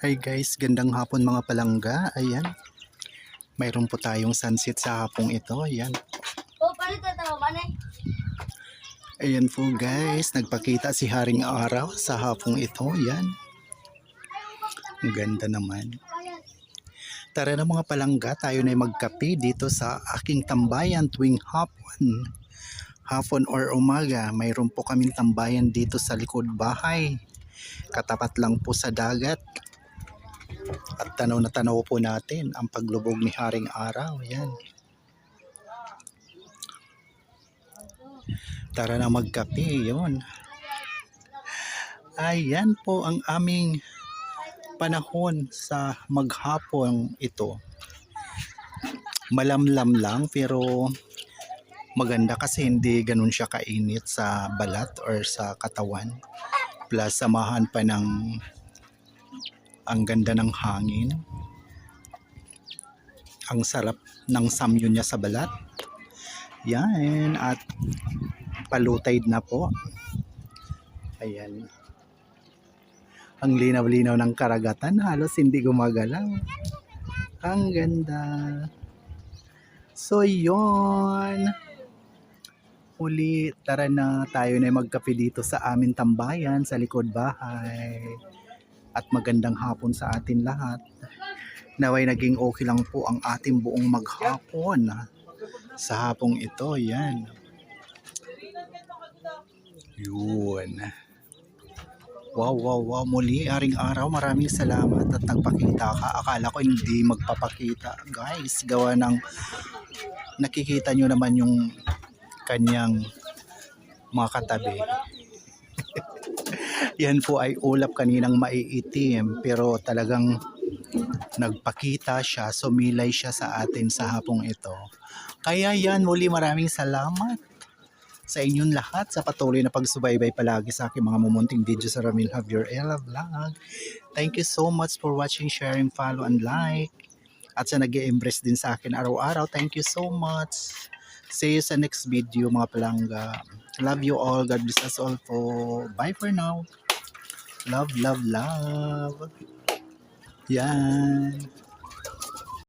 Hi guys, gandang hapon mga palangga. Ayan, mayroon po tayong sunset sa hapong ito. Ayan. Ayan po guys, nagpakita si Haring Araw sa hapong ito. Ayan. Ang ganda naman. Tara na mga palangga, tayo na magkape dito sa aking tambayan tuwing hapon. Hapon or umaga, mayroon po kaming tambayan dito sa likod bahay. Katapat lang po sa dagat. At tanaw na tanaw po natin ang paglubog ni Haring Araw. Yan. Tara na magkape. Yun. Ayan po ang aming panahon sa maghapon ito. Malamlam lang pero maganda kasi hindi ganun siya kainit sa balat or sa katawan. Plus samahan pa ng ang ganda ng hangin. Ang sarap ng samyo niya sa balat. Yan. At palutide na po. Ayan. Ang linaw-linaw ng karagatan. Halos hindi gumagalaw. Ang ganda. So yon. Uli, tara na tayo na magkape dito sa aming tambayan sa likod bahay. At magandang hapon sa atin lahat. Naway naging okay lang po ang ating buong maghapon sa hapong ito. Yan. Yun. Wow, wow, wow. Muli, Haring Araw, maraming salamat at nagpakita ka. Akala ko hindi magpapakita. Guys, gawa ng nakikita nyo naman yung kanyang mga katabi. Yan po ay ulap kaninang maiitim pero talagang nagpakita siya, sumilay siya sa atin sa hapong ito. Kaya yan, muli maraming salamat sa inyong lahat sa patuloy na pagsubaybay palagi sa aking mga mumunting video sa Ramil Javier Ella Vlog. Thank you so much for watching, sharing, follow, and like. At sa nag-i-embrace din sa akin araw-araw, thank you so much. See you sa next video mga palangga. Love you all. God bless us all po. Bye for now. Love, love, love. Yan.